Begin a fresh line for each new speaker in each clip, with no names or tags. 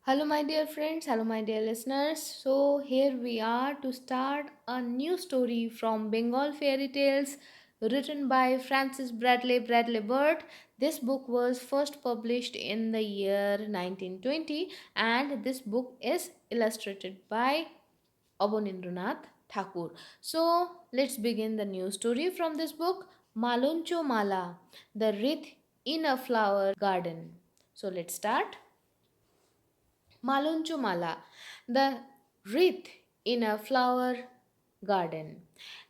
Hello, my dear friends. Hello, my dear listeners. So, here we are to start a new story from Bengal fairy tales written by Francis Bradley-Birt. This book was first published in the year 1920, and this book is illustrated by Abonindranath Thakur. So, let's begin the new story from this book Malanchamala, the Wreath in a Flower Garden. So, let's start. Malanchamala, the wreath in a flower garden.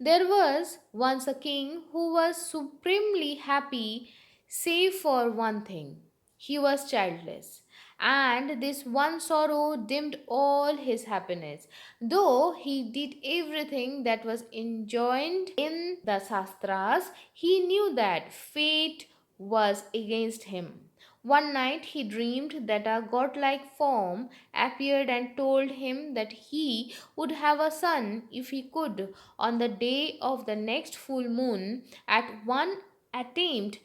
There was once a king who was supremely happy, save for one thing. He was childless, and this one sorrow dimmed all his happiness. Though he did everything that was enjoined in the Shastras, he knew that fate was against him. One night he dreamed that a godlike form appeared and told him that he would have a son if he could, on the day of the next full moon, at one attempt,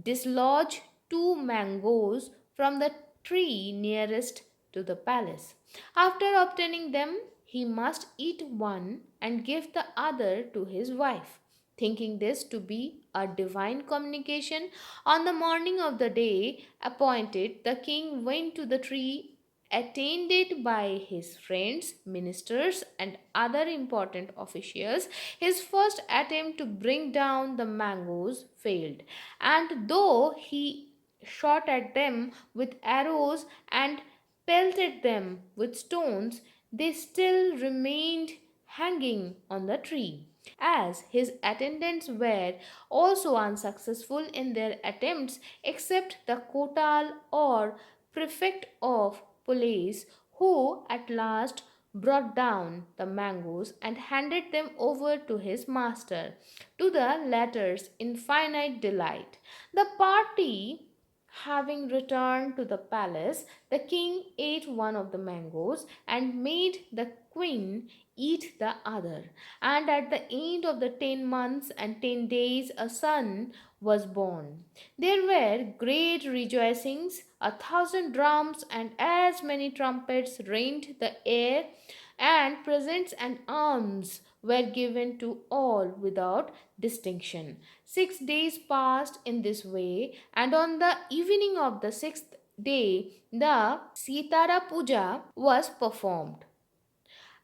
dislodge two mangoes from the tree nearest to the palace. After obtaining them, he must eat one and give the other to his wife. Thinking this to be a divine communication, on the morning of the day appointed, the king went to the tree attended by his friends, ministers, and other important officials. His first attempt to bring down the mangoes failed, and though he shot at them with arrows and pelted them with stones, they still remained hanging on the tree. As his attendants were also unsuccessful in their attempts, except the kotal or prefect of police, who at last brought down the mangoes and handed them over to his master, to the latter's infinite delight. The party having returned to the palace, the king ate one of the mangoes and made the queen eat the other. And at the end of the 10 months and 10 days, a son was born. There were great rejoicings, 1,000 drums and as many trumpets rent the air, and presents and alms were given to all without distinction. 6 days passed in this way, and on the evening of the sixth day, the Sitara Puja was performed,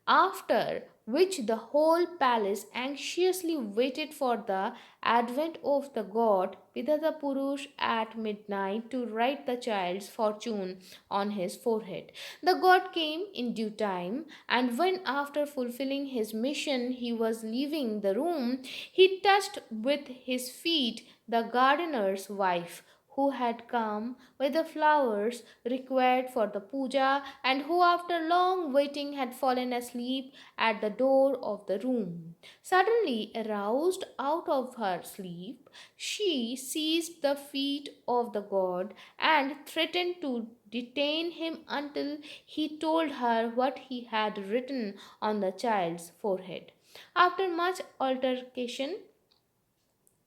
after which the whole palace anxiously waited for the advent of the god Vidhata Purush at midnight to write the child's fortune on his forehead. The god came in due time, and when after fulfilling his mission he was leaving the room, he touched with his feet the gardener's wife, who had come with the flowers required for the puja, and who after long waiting had fallen asleep at the door of the room. Suddenly aroused out of her sleep, she seized the feet of the god and threatened to detain him until he told her what he had written on the child's forehead. After much altercation,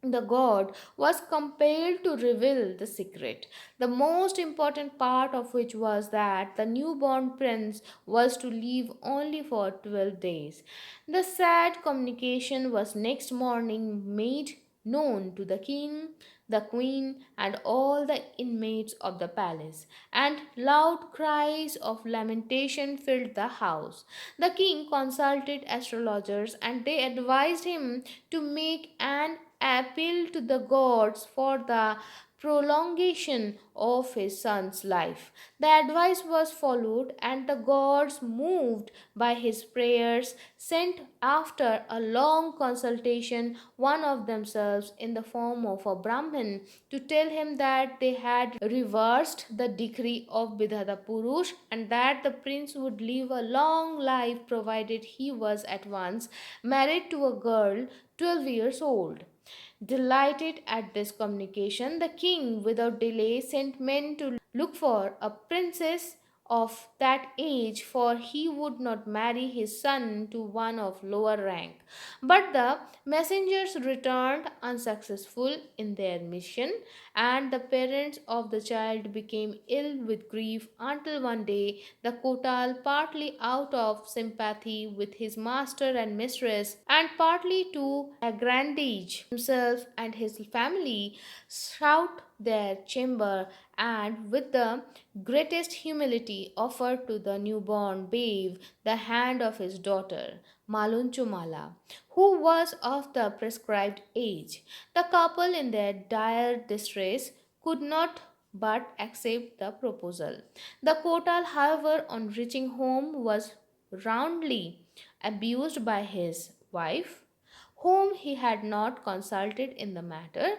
the god was compelled to reveal the secret, the most important part of which was that the newborn prince was to live only for 12 days. The sad communication was next morning made known to the king, the queen, and all the inmates of the palace, and loud cries of lamentation filled the house. The king consulted astrologers, and they advised him to make an appeal to the gods for the prolongation of his son's life. The advice was followed, and the gods, moved by his prayers, sent after a long consultation one of themselves in the form of a Brahmin to tell him that they had reversed the decree of Bidhata Purush, and that the prince would live a long life provided he was at once married to a girl 12 years old. Delighted at this communication, the king without delay sent men to look for a princess of that age, for he would not marry his son to one of lower rank. But the messengers returned unsuccessful in their mission, and the parents of the child became ill with grief until one day the Kotal, partly out of sympathy with his master and mistress, and partly to aggrandise himself and his family, shout their chamber, and with the greatest humility offered to the newborn babe the hand of his daughter, Malunchumala, who was of the prescribed age. The couple, in their dire distress, could not but accept the proposal. The Kotal, however, on reaching home, was roundly abused by his wife, whom he had not consulted in the matter.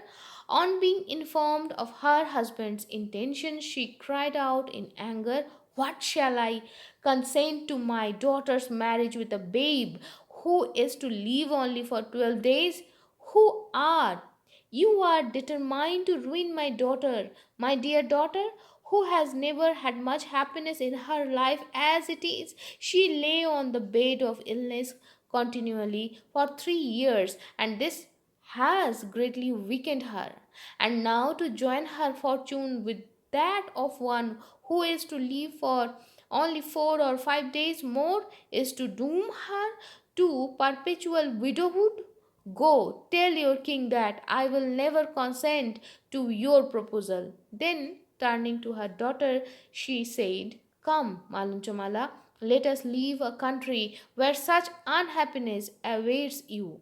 On being informed of her husband's intention, she cried out in anger, "What shall I consent to my daughter's marriage with a babe who is to live only for 12 days? Who are you are determined to ruin my daughter, my dear daughter, who has never had much happiness in her life as it is. She lay on the bed of illness continually for 3 years, and this has greatly weakened her. And now to join her fortune with that of one who is to live for only 4 or 5 days more is to doom her to perpetual widowhood. Go, tell your king that I will never consent to your proposal." Then, turning to her daughter, she said, "Come, Malunchamala, let us leave a country where such unhappiness awaits you."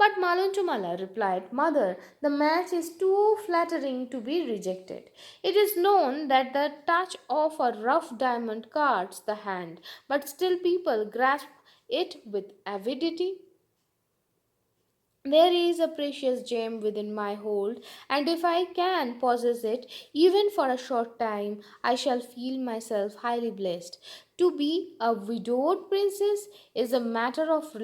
But Malunchamala replied, "Mother, the match is too flattering to be rejected. It is known that the touch of a rough diamond cuts the hand, but still people grasp it with avidity. There is a precious gem within my hold, and if I can possess it, even for a short time, I shall feel myself highly blessed. To be a widowed princess is a matter of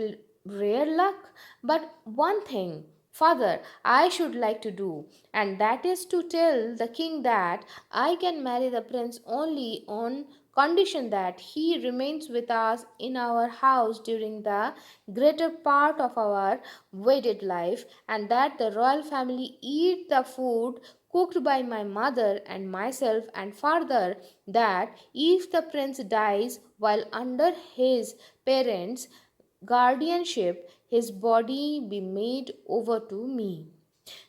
rare luck, but one thing, father, I should like to do, and that is to tell the king that I can marry the prince only on condition that he remains with us in our house during the greater part of our wedded life, and that the royal family eat the food cooked by my mother and myself, and further that if the prince dies while under his parents' guardianship, his body be made over to me."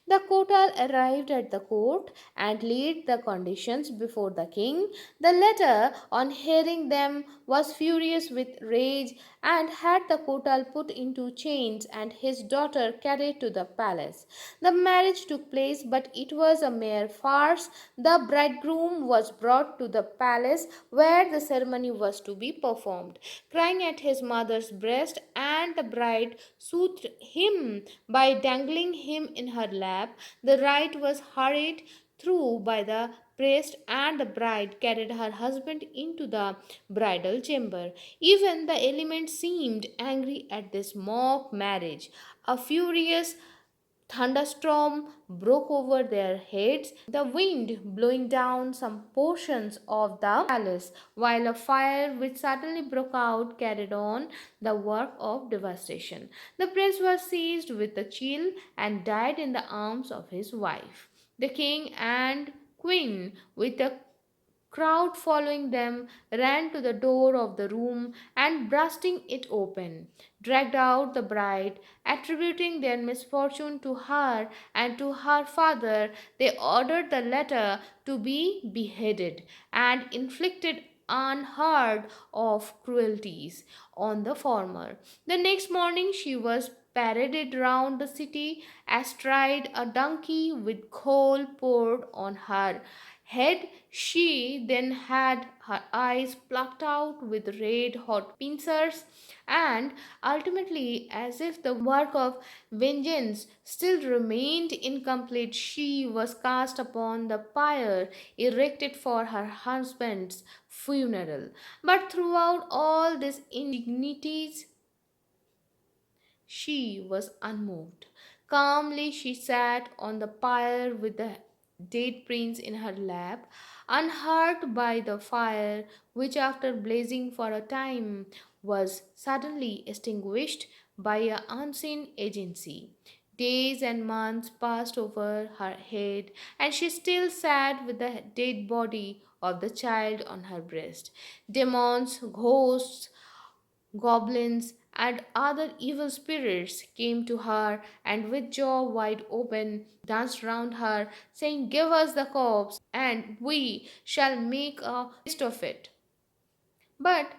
The Kotal arrived at the court and laid the conditions before the king. The latter, on hearing them, was furious with rage and had the Kotal put into chains and his daughter carried to the palace. The marriage took place, but it was a mere farce. The bridegroom was brought to the palace where the ceremony was to be performed, crying at his mother's breast, and the bride soothed him by dangling him in her lap. The rite was hurried through by the priest, and the bride carried her husband into the bridal chamber. Even the elements seemed angry at this mock marriage. A furious thunderstorm broke over their heads, the wind blowing down some portions of the palace, while a fire which suddenly broke out carried on the work of devastation. The prince was seized with a chill and died in the arms of his wife. The king and queen, with a crowd following them, ran to the door of the room and, bursting it open, dragged out the bride. Attributing their misfortune to her and to her father, they ordered the latter to be beheaded and inflicted unheard of cruelties on the former. The next morning she was paraded round the city astride a donkey with coal poured on her head. She then had her eyes plucked out with red hot pincers, and ultimately, as if the work of vengeance still remained incomplete, she was cast upon the pyre erected for her husband's funeral. But throughout all these indignities, she was unmoved. Calmly she sat on the pyre with the dead prince in her lap, unhurt by the fire, which after blazing for a time was suddenly extinguished by an unseen agency. Days and months passed over her head, and she still sat with the dead body of the child on her breast. Demons, ghosts, goblins, and other evil spirits came to her and with jaw wide open danced round her, saying, "Give us the corpse, and we shall make a feast of it." But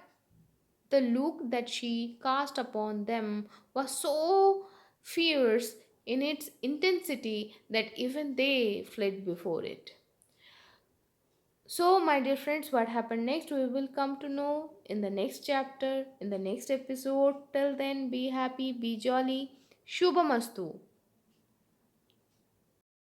the look that she cast upon them was so fierce in its intensity that even they fled before it. So, my dear friends, what happened next we will come to know in the next chapter, in the next episode. Till then, be happy, be jolly. Shubhamastu.